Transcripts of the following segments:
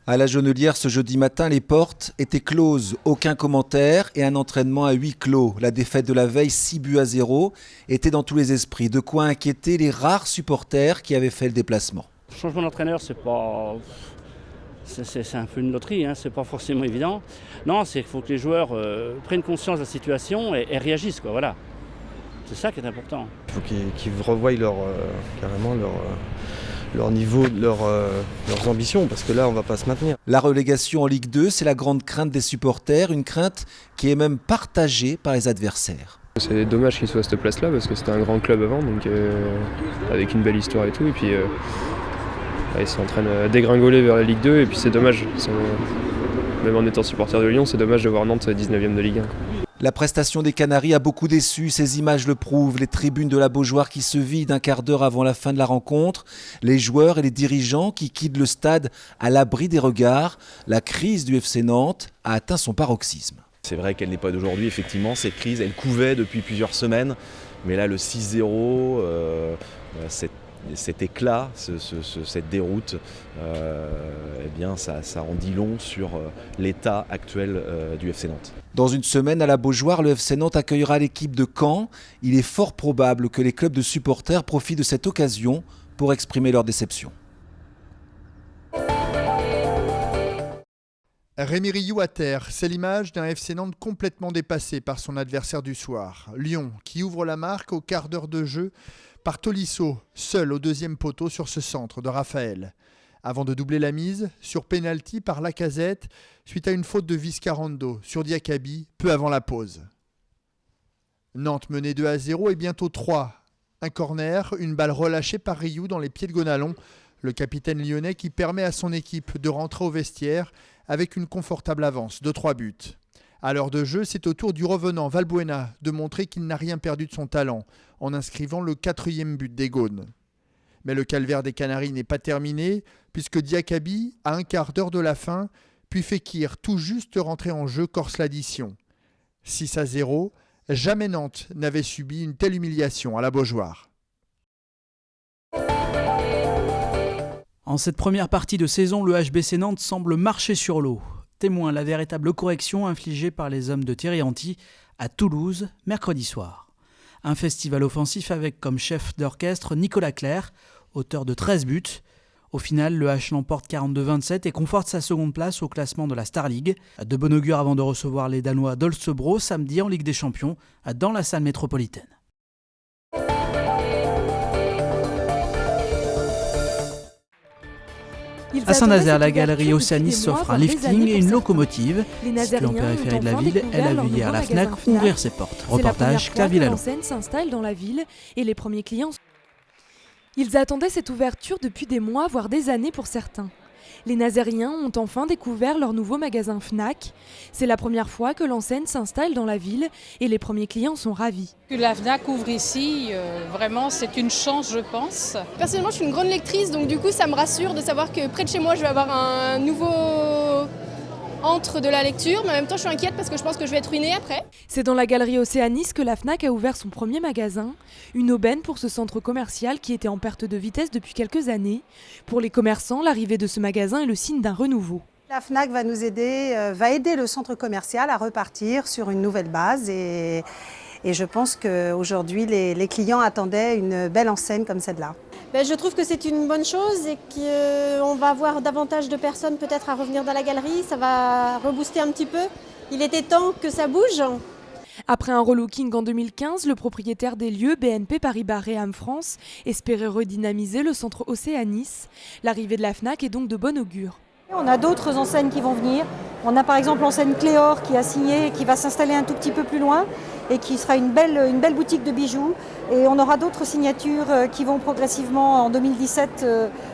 À la Jaunelière, ce jeudi matin, les portes étaient closes. Aucun commentaire et un entraînement à huis clos. La défaite de la veille, 6-0, était dans tous les esprits. De quoi inquiéter les rares supporters qui avaient fait le déplacement. Le changement d'entraîneur, c'est un peu une loterie, c'est pas forcément évident. Non, c'est qu'il faut que les joueurs prennent conscience de la situation et réagissent, quoi, voilà. C'est ça qui est important. Il faut qu'ils revoient carrément leur niveau, leurs ambitions, parce que là, on ne va pas se maintenir. La relégation en Ligue 2, c'est la grande crainte des supporters, une crainte qui est même partagée par les adversaires. C'est dommage qu'il soit à cette place-là, parce que c'était un grand club avant, donc avec une belle histoire et tout. Et puis, ils sont en train de dégringoler vers la Ligue 2, et puis c'est dommage. Même en étant supporter de Lyon, c'est dommage de voir Nantes 19e de Ligue 1. La prestation des Canaries a beaucoup déçu, ces images le prouvent. Les tribunes de la Beaujoire qui se vident un quart d'heure avant la fin de la rencontre, les joueurs et les dirigeants qui quittent le stade à l'abri des regards. La crise du FC Nantes a atteint son paroxysme. C'est vrai qu'elle n'est pas d'aujourd'hui, effectivement, cette crise, elle couvait depuis plusieurs semaines. Mais là, le 6-0, cet éclat, cette déroute, ça en dit long sur l'état actuel du FC Nantes. Dans une semaine à la Beaujoire, le FC Nantes accueillera l'équipe de Caen. Il est fort probable que les clubs de supporters profitent de cette occasion pour exprimer leur déception. Rémi Rioux à terre, c'est l'image d'un FC Nantes complètement dépassé par son adversaire du soir. Lyon qui ouvre la marque au quart d'heure de jeu par Tolisso, seul au deuxième poteau sur ce centre de Raphaël. Avant de doubler la mise, sur pénalty par Lacazette, suite à une faute de Viscarando sur Diakaby, peu avant la pause. Nantes menait 2-0 et bientôt 3. Un corner, une balle relâchée par Rioux dans les pieds de Gonalon, le capitaine lyonnais qui permet à son équipe de rentrer au vestiaire avec une confortable avance de 3 buts. À l'heure de jeu, c'est au tour du revenant Valbuena de montrer qu'il n'a rien perdu de son talent en inscrivant le 4e but des Gaunes. Mais le calvaire des Canaries n'est pas terminé puisque Diakaby, à un quart d'heure de la fin, puis Fekir, tout juste rentré en jeu, corse l'addition. 6-0, jamais Nantes n'avait subi une telle humiliation à la Beaujoire. En cette première partie de saison, le HBC Nantes semble marcher sur l'eau. Témoin la véritable correction infligée par les hommes de Thierry Henty à Toulouse mercredi soir. Un festival offensif avec comme chef d'orchestre Nicolas Clerc, auteur de 13 buts. Au final, le H l'emporte 42-27 et conforte sa seconde place au classement de la Star League. De bon augure avant de recevoir les Danois d'Holstebro samedi en Ligue des Champions dans la salle métropolitaine. À Saint-Nazaire, la galerie Océanis s'offre un lifting et une locomotive. Située en périphérie de la ville, elle a vu hier la Fnac ouvrir ses portes. Reportage Claire Villalon. L'enseigne s'installe dans la ville et les premiers clients. Ils attendaient cette ouverture depuis des mois, voire des années pour certains. Les Nazériens ont enfin découvert leur nouveau magasin Fnac. C'est la première fois que l'enseigne s'installe dans la ville et les premiers clients sont ravis. Que la Fnac ouvre ici, vraiment c'est une chance je pense. Personnellement je suis une grande lectrice donc du coup ça me rassure de savoir que près de chez moi je vais avoir un nouveau entre de la lecture, mais en même temps je suis inquiète parce que je pense que je vais être ruinée après. C'est dans la galerie Océanis que la Fnac a ouvert son premier magasin, une aubaine pour ce centre commercial qui était en perte de vitesse depuis quelques années. Pour les commerçants, l'arrivée de ce magasin est le signe d'un renouveau. La Fnac va nous aider, va aider le centre commercial à repartir sur une nouvelle base et je pense qu'aujourd'hui les clients attendaient une belle enseigne comme celle-là. Je trouve que c'est une bonne chose et qu'on va avoir davantage de personnes peut-être à revenir dans la galerie. Ça va rebooster un petit peu. Il était temps que ça bouge. Après un relooking en 2015, le propriétaire des lieux, BNP Paribas Réam France, espérait redynamiser le centre Océanis. L'arrivée de la Fnac est donc de bon augure. On a d'autres enseignes qui vont venir. On a par exemple l'enseigne Cléor qui a signé et qui va s'installer un tout petit peu plus loin et qui sera une belle boutique de bijoux. Et on aura d'autres signatures qui vont progressivement en 2017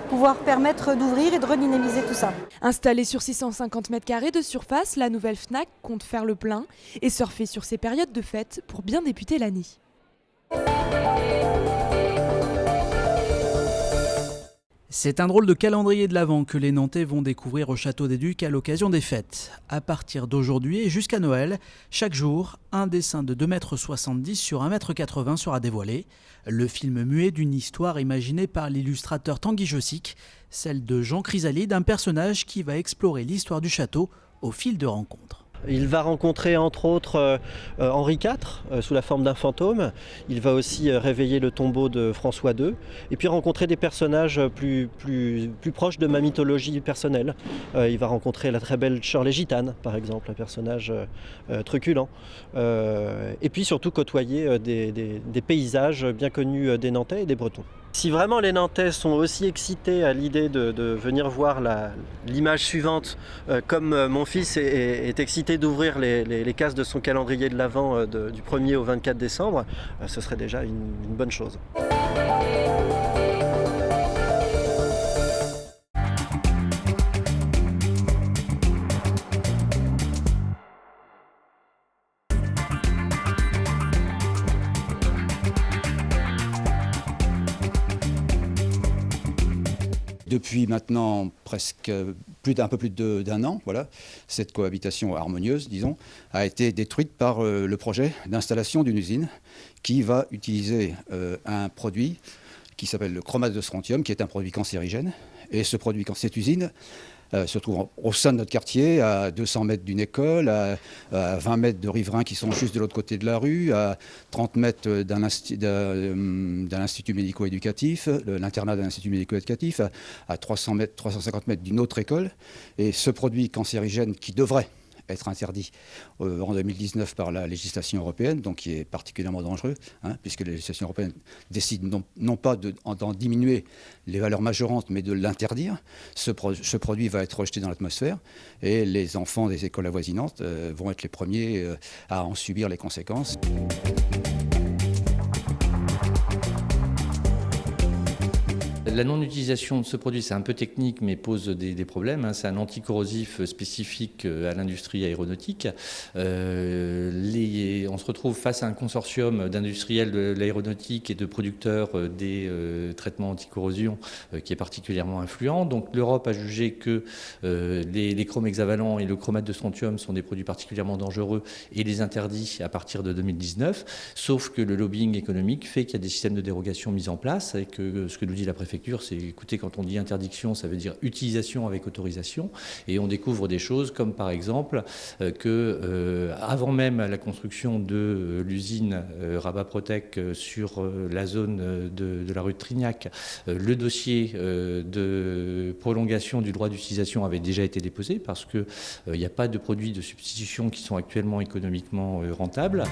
pouvoir permettre d'ouvrir et de redynamiser tout ça. Installée sur 650 m² de surface, la nouvelle Fnac compte faire le plein et surfer sur ses périodes de fête pour bien débuter l'année. C'est un drôle de calendrier de l'Avent que les Nantais vont découvrir au Château des Ducs à l'occasion des fêtes. À partir d'aujourd'hui et jusqu'à Noël, chaque jour, un dessin de 2,70 m sur 1,80 m sera dévoilé. Le film muet d'une histoire imaginée par l'illustrateur Tanguy Jossic, celle de Jean Chrysalide, un personnage qui va explorer l'histoire du château au fil de rencontres. Il va rencontrer entre autres Henri IV sous la forme d'un fantôme. Il va aussi réveiller le tombeau de François II et puis rencontrer des personnages plus proches de ma mythologie personnelle. Il va rencontrer la très belle Shirley Gitane par exemple, un personnage truculent. Et puis surtout côtoyer des paysages bien connus des Nantais et des Bretons. Si vraiment les Nantais sont aussi excités à l'idée de venir voir l'image suivante, comme mon fils est excité d'ouvrir les cases de son calendrier de l'Avent du 1er au 24 décembre, ce serait déjà une bonne chose. Depuis maintenant un peu plus d'un an, voilà, cette cohabitation harmonieuse, disons, a été détruite par le projet d'installation d'une usine qui va utiliser un produit qui s'appelle le chromate de strontium, qui est un produit cancérigène. Et cette usine se trouve au sein de notre quartier, à 200 mètres d'une école, à 20 mètres de riverains qui sont juste de l'autre côté de la rue, à 30 mètres d'un institut médico-éducatif, l'internat d'un institut médico-éducatif, à 350 mètres d'une autre école. Et ce produit cancérigène qui devrait être interdit en 2019 par la législation européenne, donc qui est particulièrement dangereux, puisque la législation européenne décide non pas d'en diminuer les valeurs majorantes, mais de l'interdire. Ce produit va être rejeté dans l'atmosphère et les enfants des écoles avoisinantes vont être les premiers à en subir les conséquences. La non-utilisation de ce produit, c'est un peu technique, mais pose des problèmes. C'est un anticorrosif spécifique à l'industrie aéronautique. On se retrouve face à un consortium d'industriels de l'aéronautique et de producteurs des traitements anticorrosion qui est particulièrement influent. Donc l'Europe a jugé que les chromes hexavalents et le chromate de strontium sont des produits particulièrement dangereux et les interdit à partir de 2019. Sauf que le lobbying économique fait qu'il y a des systèmes de dérogation mis en place et que ce que nous dit la préfecture, c'est, écoutez, quand on dit interdiction, ça veut dire utilisation avec autorisation. Et on découvre des choses comme par exemple que avant même la construction de l'usine Rabat Protec sur la zone de la rue de Trignac, le dossier de prolongation du droit d'utilisation avait déjà été déposé parce qu'il n'y a pas de produits de substitution qui sont actuellement économiquement rentables.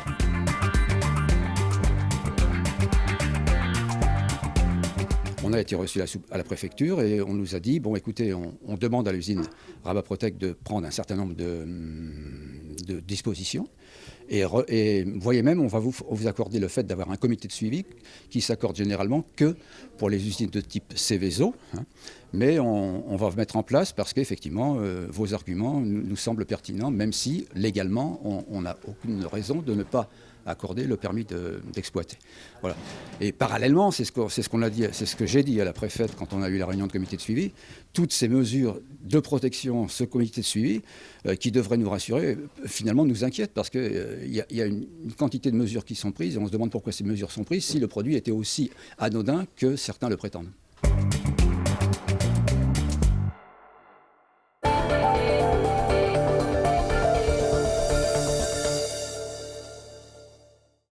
On a été reçu à la préfecture et on nous a dit, bon écoutez, on demande à l'usine Rabat Protec de prendre un certain nombre de dispositions. Et voyez même, on va vous accorder le fait d'avoir un comité de suivi qui s'accorde généralement que pour les usines de type Seveso. Mais on va mettre en place parce qu'effectivement, vos arguments nous semblent pertinents, même si légalement, on n'a aucune raison de ne pas accorder le permis d'exploiter. Voilà. Et parallèlement, c'est ce qu'on a dit, c'est ce que j'ai dit à la préfète quand on a eu la réunion de comité de suivi, toutes ces mesures de protection, ce comité de suivi, qui devrait nous rassurer, finalement nous inquiète parce qu'il y a une quantité de mesures qui sont prises et on se demande pourquoi ces mesures sont prises si le produit était aussi anodin que certains le prétendent.